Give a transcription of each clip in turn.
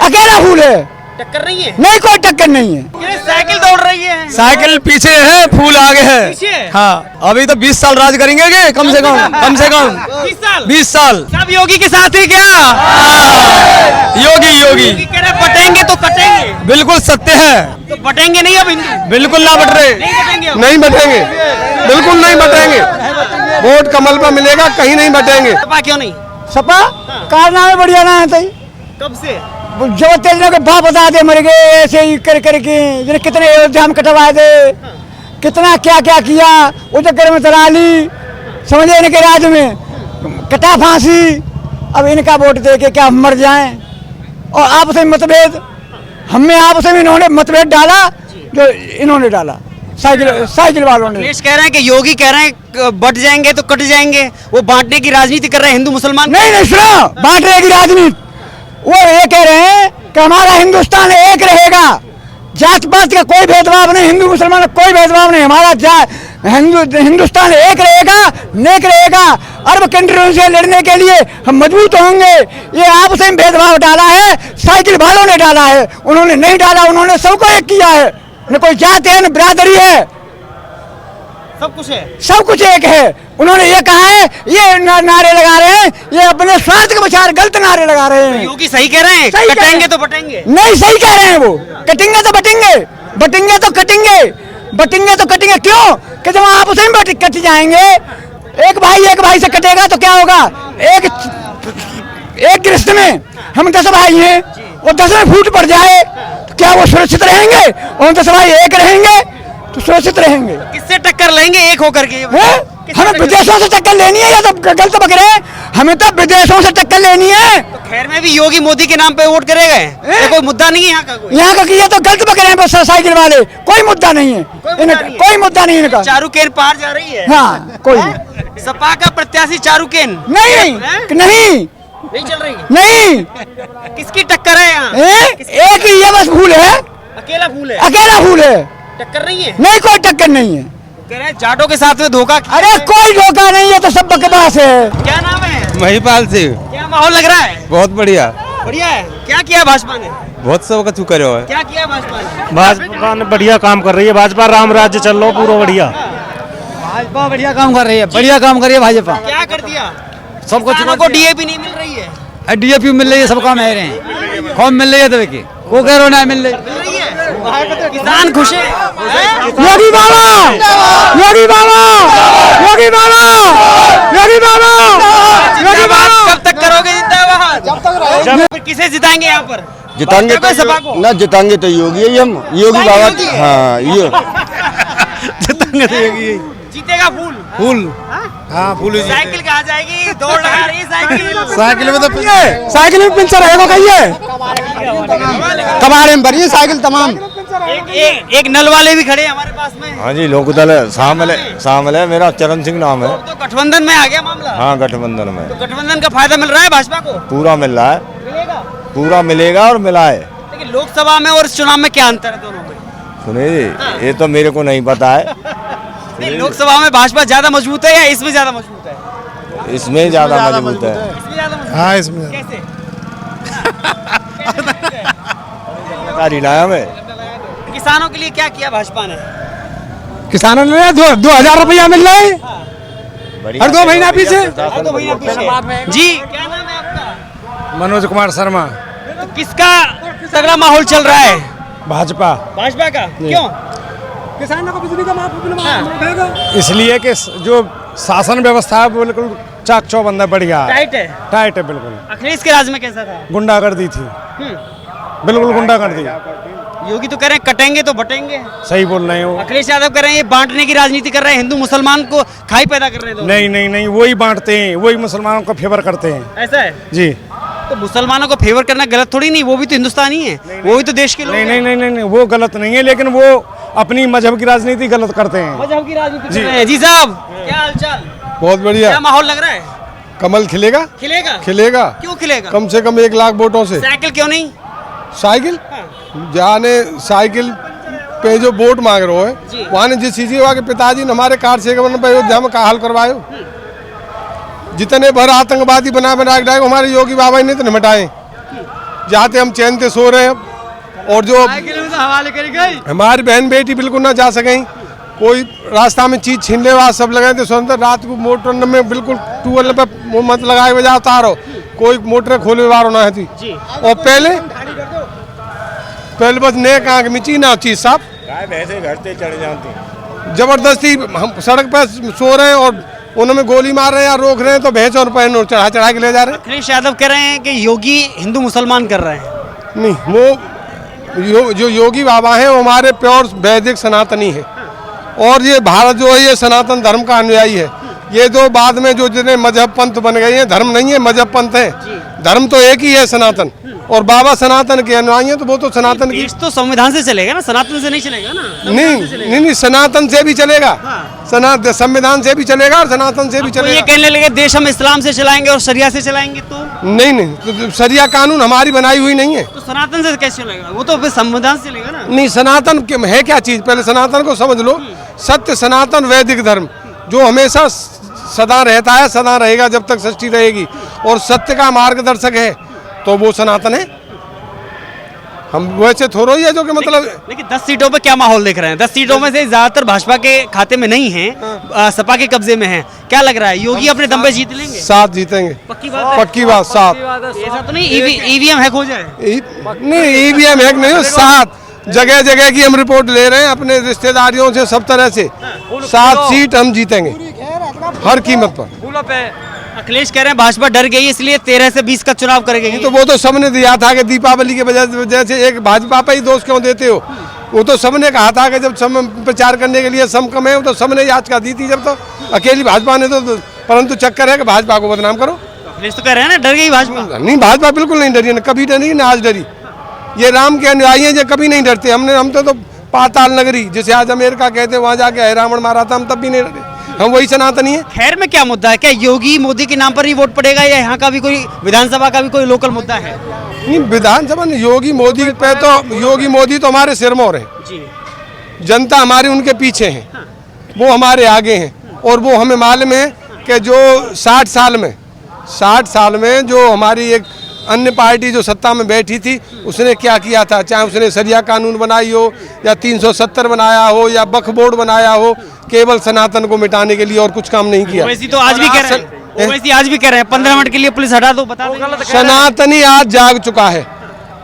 अकेला फूल है, टक्कर नहीं है। नहीं कोई टक्कर नहीं है। ये साइकिल दौड़ रही है, साइकिल पीछे है, फूल आगे है। पीछे है? हाँ, अभी तो 20 साल राज करेंगे के कम से कम 20 साल 20 साल। सब योगी के साथ ही क्या? योगी योगी योगी कह रहे बटेंगे तो कटेंगे, बिल्कुल सत्य है। तो बटेंगे नहीं अब हिंदू, बिल्कुल ना बट रहे, नहीं बटेंगे अब। नहीं बटेंगे, बिल्कुल नहीं बटेंगे। वोट कमल पर मिलेगा, कहीं नहीं बटेंगे। सपा क्यों नहीं? सपा कारनामे बढ़िया ना है। कब से? जो तेरे के बाप बता दे मर गए ऐसे ही कर करके, जिन्हें कितने अयोध्या में कटवा दे, कितना क्या क्या किया, वो चक्कर में दलाली समझे इनके राज्य में, कटा फांसी। अब इनका वोट दे के क्या हम मर जाएं? और आपस में मतभेद, हमें आपस में इन्होंने मतभेद डाला जो इन्होंने डाला, साइकिल वालों ने। अखिलेश कह रहे हैं कि योगी कह रहे हैं बट जाएंगे तो कट जाएंगे, वो बांटने की राजनीति कर रहे हैं हिंदू मुसलमान। नहीं सुनो, बांटने की राजनीति, वो ये कह रहे हैं कि हमारा हिंदुस्तान एक रहेगा, जात पात का कोई भेदभाव नहीं, हिंदू मुसलमान का कोई भेदभाव नहीं, हमारा हिंदुस्तान एक रहेगा, नेक रहेगा। अरब कंट्रियों से लड़ने के लिए हम मजबूत होंगे। ये आपस में भेदभाव डाला है, साइकिल वालों ने डाला है, उन्होंने नहीं डाला, उन्होंने सबको एक किया है। न कोई जात है न बिरादरी है, सब कुछ है, सब कुछ एक है। उन्होंने ये कहा है, ये नारे लगा रहे हैं, ये अपने स्वार्थ के बचार गलत नारे लगा रहे हैं। योगी सही कह रहे हैं, सही कह रहे कटेंगे हैं। तो बटेंगे। नहीं सही कह रहे हैं, वो कटेंगे तो बटेंगे, बटेंगे तो कटेंगे, बटेंगे तो कटेंगे। क्यों कि जब आप उसे में कट जाएंगे, एक भाई से कटेगा तो क्या होगा? एक गृहस्थ में हम 10 भाई हैं, और 10 में फूट पड़ जाए तो क्या वो सुरक्षित रहेंगे? और 10 भाई एक रहेंगे तो सुरक्षित रहेंगे। किससे टक्कर लेंगे एक होकर के? हमें विदेशों से टक्कर लेनी है या तो गलत पकड़े? हमें तो विदेशों से टक्कर लेनी है। तो खैर में भी योगी मोदी के नाम पे वोट करेगा, ये कोई मुद्दा नहीं है यहाँ का। कोई यहाँ का किया तो गलत पकड़े हैं बस साइकिल वाले, कोई मुद्दा नहीं है, कोई मुद्दा नहीं इनका। चारुकेन पार जा रही है। हाँ कोई नहीं, सपा का प्रत्याशी चारुकेन नहीं नहीं चल रही है। नहीं, किसकी टक्कर है यहाँ? एक ही ये बस फूल है, अकेला फूल है, अकेला फूल है, टक्कर नहीं है। नहीं कोई टक्कर नहीं है। कह रहे हैं जाटों के साथ में धोखा किया अरे है। कोई धोखा नहीं है, तो सब बकवास है। क्या नाम है? महिपाल सिंह। क्या माहौल लग रहा है? बहुत बढ़िया, बढ़िया है। क्या किया भाजपा ने? बहुत सब कछु करो है। क्या किया भाजपा ने? भाजपा ने बढ़िया काम कर रही है, भाजपा राम राज्य चल रहा पूरा बढ़िया। भाजपा बढ़िया काम कर रही है, बढ़िया काम कर रही है भाजपा। क्या कर दिया? सबको किसानों को डीएपी नहीं मिल रही है। DAP मिल रही है, सब काम है रहे हैं, कौन मिल रही है? तो वो कह रहे मिल रही मिल रही है, किसान खुश है। योगी बाबा, योगी बाबा, योगी बाबा, योगी बाबा, योगी बाबा। कब तक करोगे जिंदाबाद? फिर किसे जिताएंगे यहाँ पर? जिताएंगे भाजपा को, सपा को? ना जिताएंगे तो योगी ही हम, योगी बाबा। हाँ ये जितेंगे तो योगी। जीतेगा फूल। फूल, हाँ फूल। साइकिल कहाँ जाएगी? दौड़ लगा रही है साइकिल। साइकिल में तो साइकिल में पिंचर है, कहिए कबाड़े में भरी साइकिल तमाम। एक नल वाले भी खड़े हैं हमारे पास में। हाँ जी, लोकदल है, शामिल है, मेरा चरण सिंह नाम है। तो गठबंधन में आ गया मामला। हाँ गठबंधन में तो गठबंधन का फायदा मिल रहा है भाजपा को? पूरा मिल रहा है, मिलेगा। पूरा मिलेगा और मिला है। लेकिन लोकसभा में और इस चुनाव में क्या अंतर है दोनों में? सुनिए जी, ये तो मेरे को नहीं पता है। नहीं, लोकसभा में भाजपा ज्यादा मजबूत है या इसमें ज्यादा मजबूत है? इसमें ज्यादा मजबूत है। इसमें ज्यादा मजबूत हाँ है। इसमें कैसे? हमें किसानों के लिए क्या किया भाजपा ने? किसानों ने 2000 रुपया मिल रहा है हर 2 महीना पीछे। जी क्या नाम है आपका? मनोज कुमार शर्मा। तो किसका तगड़ा माहौल चल रहा है? भाजपा। भाजपा का। क्यों? किसानों को बिजली का माफ इसलिए कि जो शासन व्यवस्था है वो बिल्कुल चाक चौबंद है, बढ़िया टाइट है। टाइट है बिल्कुल। अखिलेश के राज में कैसा था? गुंडागर्दी थी, बिल्कुल गुंडागर्दी। योगी तो कह रहे हैं कटेंगे तो बटेंगे, सही बोल रहे हो। अखिलेश यादव कह रहे हैं ये बांटने की राजनीति कर रहे हैं, हिंदू मुसलमान को खाई पैदा कर रहे हैं दोनों। नहीं, वही बांटते हैं, वही मुसलमानों को फेवर करते हैं। ऐसा है जी। तो मुसलमानों को फेवर करना गलत थोड़ी नहीं, वो भी तो हिंदुस्तानी है, वो भी तो देश के लोग हैं। नहीं, वो गलत नहीं है, लेकिन वो अपनी मजहब की राजनीति गलत करते हैं। मजहब की राजनीति कर रहे हैं। जी साहब क्या हालचाल? बहुत बढ़िया। क्या माहौल लग रहा है? कमल खिलेगा, खिलेगा? खिलेगा। क्यों खिलेगा? कम से कम 1 लाख वोटों से। साइकिल क्यों नहीं? साइकिल जाने साइकिल पे जो वोट मांग रहे जी। हो, वहाँ ने जिस चीज के पिताजी ने हमारे कार से अयोध्या में का हाल करवायो, जितने भर आतंकवादी बना के हमारे योगी बाबा ने तो निपटाए, जाते हम चैन से सो रहे हैं। और जो हवाले करी गई हमारी बहन बेटी बिल्कुल ना जा सकें, कोई रास्ता में चीज छीन ले वहाँ सब लगाए थे स्वतंत्र। रात को मोटर में बिल्कुल ट्यूबवेल पे मत लगाए बजा उतारो, कोई मोटर खोले वारो ना थी। और पहले बस ने कहा कि मिची ना चीज साहब वैसे घर से चढ़ जाती हैं। जबरदस्ती हम सड़क पर सो रहे हैं और उन्होंने गोली मार रहे हैं या रोक रहे हैं तो भैंस और पैन चढ़ा चढ़ा के ले जा रहे हैं। अखिलेश यादव कह रहे हैं कि योगी हिंदू मुसलमान कर रहे हैं। नहीं, वो जो योगी बाबा हैं वो हमारे प्योर वैदिक सनातनी है। और ये भारत जो है ये सनातन धर्म का अनुयायी है। ये जो बाद में जो जितने मजहब पंथ बन गए हैं, धर्म नहीं है मजहब पंथ है, धर्म तो एक ही है सनातन। और बाबा सनातन के अनुयायी हैं तो वो तो सनातन की देश तो संविधान से चलेगा ना, सनातन से नहीं चलेगा ना। नहीं, सनातन से भी चलेगा, संविधान से भी चलेगा और सनातन से भी चलेगा। ये कहने लगे देश हम इस्लाम से चलाएंगे और शरिया से चलाएंगे तो नहीं, तो शरिया कानून हमारी बनाई हुई नहीं है। तो सनातन से कैसे चलेगा? वो तो फिर संविधान से चलेगा ना। नहीं, सनातन है क्या चीज, पहले सनातन को समझ लो। सत्य सनातन वैदिक धर्म जो हमेशा सदा रहता है, सदा रहेगा जब तक सृष्टि रहेगी, और सत्य का मार्गदर्शक है तो वो सनातन है। हम वैसे थोड़ा ही है जो कि मतलब लेकिन 10 सीटों पे क्या माहौल देख रहे हैं? 10 सीटों में से ज्यादातर भाजपा के खाते में नहीं है, सपा के कब्जे में है। क्या लग रहा है, योगी अपने दम पे जीत लेंगे? 7 जीतेंगे, पक्की बात है? पक्की बात 7। ऐसा तो नहीं ईवीएम हैक हो जाए? नहीं, ईवीएम हैक नहीं, 7 जगह जगह की हम रिपोर्ट ले रहे हैं अपने रिश्तेदारियों से, सब तरह से 7 सीट हम जीतेंगे हर कीमत पर। अखिलेश कह रहे हैं भाजपा डर गई इसलिए 13 से 20 का चुनाव करेगी। तो वो तो सबने दिया था कि दीपावली के वजह से एक भाजपा पे ही दोष क्यों देते हो? वो तो सबने कहा था कि जब सम प्रचार करने के लिए सम कम है तो सबने याचिका दी थी। जब तो अकेली भाजपा ने तो, परंतु चक्कर है कि भाजपा को बदनाम करो। अखिलेश तो कह रहे हैं ना डर गई भाजपा। नहीं, भाजपा बिल्कुल नहीं डरी, कभी डरी ना आज डरी। ये राम के अनुयायी हैं जो कभी नहीं डरते। हम तो पाताल नगरी जिसे आज अमेरिका कहते हैं वहाँ जाके हैरावण मारा था, हम तब भी नहीं डरे। हम वही सनातनी है। खैर में क्या मुद्दा है? क्या योगी मोदी के नाम पर ही वोट पड़ेगा या यहाँ का भी कोई विधानसभा का भी कोई लोकल मुद्दा है? नहीं, विधानसभा में योगी मोदी पे तो योगी मोदी तो हमारे सिरमौर है, जनता हमारी उनके पीछे है, वो हमारे आगे हैं। और वो हमें मालूम है कि जो 60 साल में जो हमारी एक अन्य पार्टी जो सत्ता में बैठी थी उसने क्या किया था, चाहे उसने शरिया कानून बनाई हो या 370 बनाया हो या वक्फ बोर्ड बनाया हो, केवल सनातन को मिटाने के लिए और कुछ काम नहीं किया। वैसे तो आज भी कह रहे हैं, वैसे आज भी कह रहे हैं 15 मिनट के लिए पुलिस हटा दो, बता दें। सनातनी आज जाग चुका है,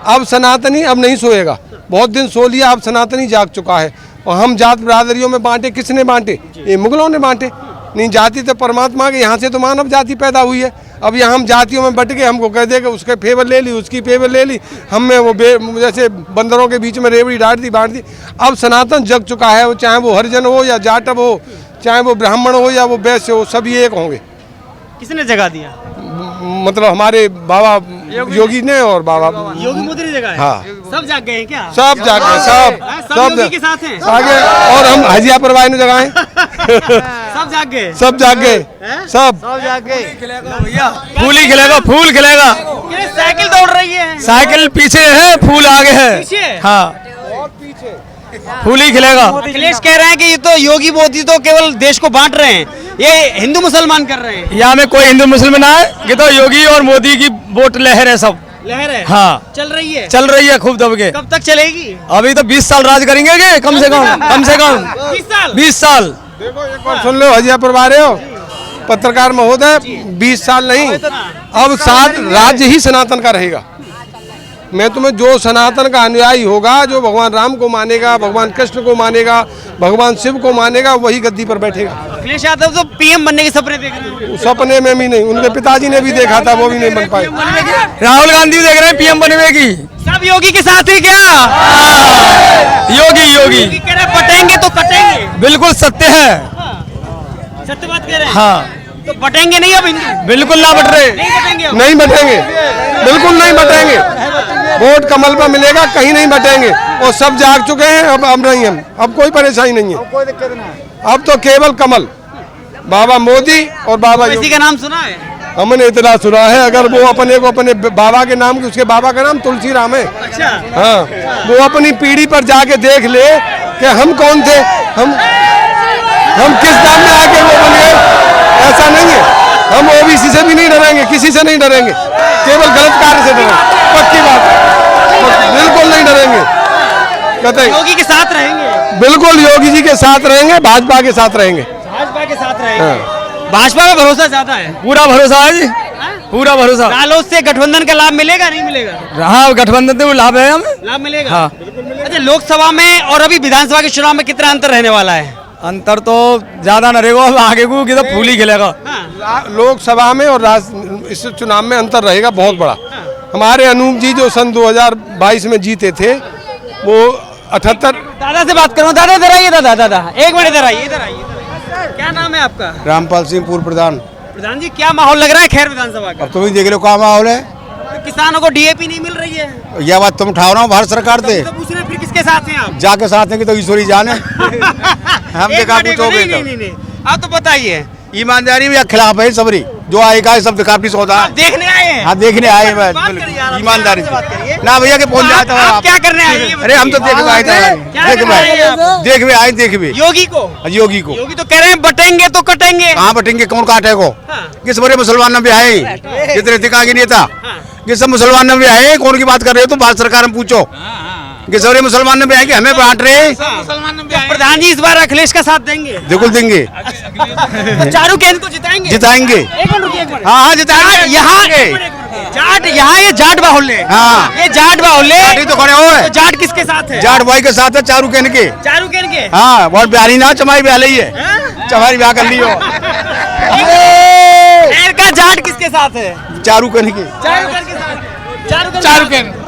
अब सनातनी अब नहीं सोएगा। बहुत दिन सो लिया, अब सनातनी जाग चुका है। और हम जात बिरादरियों में बांटे, किसने बांटे? ये मुगलों ने बांटे। नहीं, जाति तो परमात्मा के, यहाँ से तो मानव जाति पैदा हुई है। अब यहाँ हम जातियों में बट गए, हमको कह दे कि उसके फेवर ले ली, उसकी फेवर ले ली, हमें वो जैसे बंदरों के बीच में रेवड़ी बांट दी। अब सनातन जग चुका है, वो चाहे वो हरिजन हो या जाटव हो, चाहे वो ब्राह्मण हो या वो वैश्य हो, सभी एक होंगे। किसने जगा दिया? मतलब हमारे बाबा योगी ने और बाबा योगी मोदी ने जगाया। हाँ, सब जाग गए हैं क्या? सब जाग गए, सब योगी के साथ हैं आगे। और हम हजिया परवाही ने जगाए सब जाग गए, सब जाग गए, सब जाग गए। फूल ही खिलेगा, फूल खिलेगा। साइकिल दौड़ रही है, साइकिल पीछे है, फूल आगे है। पीछे? हाँ, फूल ही खिलेगा। अखिलेश कह रहे हैं कि ये तो योगी मोदी तो केवल देश को बांट रहे हैं, ये हिंदू मुसलमान कर रहे हैं। यहाँ में कोई हिंदू मुसलमान है, ये तो योगी और मोदी की वोट लहर है, सब लहर है। हाँ, चल रही है, चल रही है खूब दब के। कब तक चलेगी? अभी तो 20 साल राज करेंगे के कम से कम 20 साल। देखो एक बार सुन लो, हजिया परवारे हो पत्रकार महोदय, 20 साल नहीं, अब 7 राज्य ही सनातन का रहेगा। मैं तुम्हें जो सनातन का अनुयायी होगा, जो भगवान राम को मानेगा, भगवान कृष्ण को मानेगा, भगवान शिव को मानेगा, वही गद्दी पर बैठेगा। अखिलेश यादव तो पीएम बनने के सपने देख रहे हैं। सपने में भी नहीं, उनके पिताजी ने भी देखा था, वो भी नहीं बन पाए। राहुल गांधी देख रहे हैं पीएम बनने की। सब योगी के साथ ही क्या? योगी कह रहे पटेंगे तो कटेंगे। बिल्कुल सत्य है, सत्य बात कह रहे हैं। हाँ, तो बटेंगे नहीं अब हिंदू? बिल्कुल ना बट रहे, नहीं बटेंगे, बिल्कुल नहीं बटेंगे। वोट कमल पर मिलेगा, कहीं नहीं बटेंगे। और सब जाग चुके हैं, अब नहीं, हम अब कोई परेशानी नहीं है, कोई दिक्कत नहीं। अब तो केवल कमल, बाबा मोदी और बाबा किसी का नाम सुना है? हमने इतना सुना है, अगर वो अपने को अपने बाबा के नाम की, उसके बाबा का नाम तुलसी राम है। अच्छा, हाँ, वो अपनी पीढ़ी पर जाके देख ले कि हम कौन थे, हम किस नाम में आके वो बन गए। ऐसा नहीं है, हम ओबीसी से भी नहीं डरेंगे, किसी से नहीं डरेंगे, केवल गलत कार्य से डरेंगे, पक्की बात, बिल्कुल नहीं डरेंगे। कहते योगी के साथ रहेंगे, बिल्कुल योगी जी के साथ रहेंगे, भाजपा के साथ रहेंगे। भाजपा के साथ रहेंगे। भाजपा में भरोसा ज्यादा है, पूरा भरोसा है जी, पूरा भरोसा। रालोद से गठबंधन का लाभ मिलेगा नहीं मिलेगा? हाँ, गठबंधन से वो लाभ है हमें। लाभ मिलेगा। हाँ। अच्छा, लोकसभा में और अभी विधानसभा के चुनाव में कितना अंतर रहने वाला है? अंतर तो ज्यादा न रहेगा, अब आगे को की तो फूल ही खिलेगा। लोकसभा में और इस चुनाव में अंतर रहेगा बहुत बड़ा। हमारे अनूप जी जो सन 2022 में जीते थे, वो 78। दादा से बात करो, दादा इधर आइए, दादा एक मिनट इधर आइए, क्या नाम है आपका? रामपाल सिंह पूर्व प्रधान। प्रधान जी, क्या माहौल लग रहा है खैर विधानसभा का? अब तुम ही देख लो क्या माहौल है। तो किसानों को डीएपी नहीं मिल रही है, यह बात तुम उठाओ ना भारत सरकार से। तो पूछ रहे फिर किसके साथ हैं आप? जाके साथ हैं कि तो ईश्वरी जाने। हम एक देखा मिनट, पूछोगे नहीं, आप तो बताइए। ईमानदारी में या खिलाफ है सबरी, जो आएगा सब काफी सौदा आप देखने आए हैं? हाँ, देखने आए हैं, बात करिए यार, ईमानदारी आपसे बात करिए। ना भैया के पहुंच जाता है। आप क्या करने आए हैं? अरे हम तो देखने आए थे, देखने आए, देखने योगी को योगी को। योगी तो कह रहे हैं बटेंगे तो कटेंगे। कहाँ बटेंगे, कौन काटे को? हाँ। किस बड़े मुसलमान भी आए, जितने टिका के नेता, ये सब मुसलमान भी आए। कौन की बात कर रहे हो तुम? भारत सरकार में पूछो कि सारे मुसलमान भी आए कि हमें बांट रहे। प्रधान जी इस बार अखिलेश का साथ देंगे? बिल्कुल देंगे, तो चारू केंद्र को जिताएंगे? जिताएंगे। एक मिनट रुकिए, एक मिनट। हाँ हाँ, जिताएंगे। यहाँ जाट, यहाँ ये जाट बाहुल्य। हाँ। ये जाट बाहुल्य। जाट तो खड़े हो। तो जाट किसके साथ है? जाट भाई के साथ है, चारू कहने के। चारू केंद्र के। हाँ, बहुत प्यारी ना, चमाई ब्याह ली है, चमारी ब्याह कर ली हो। खैर का जाट किसके साथ है? चारू कहने के। चारू केंद्र के साथ। चारू केंद्र।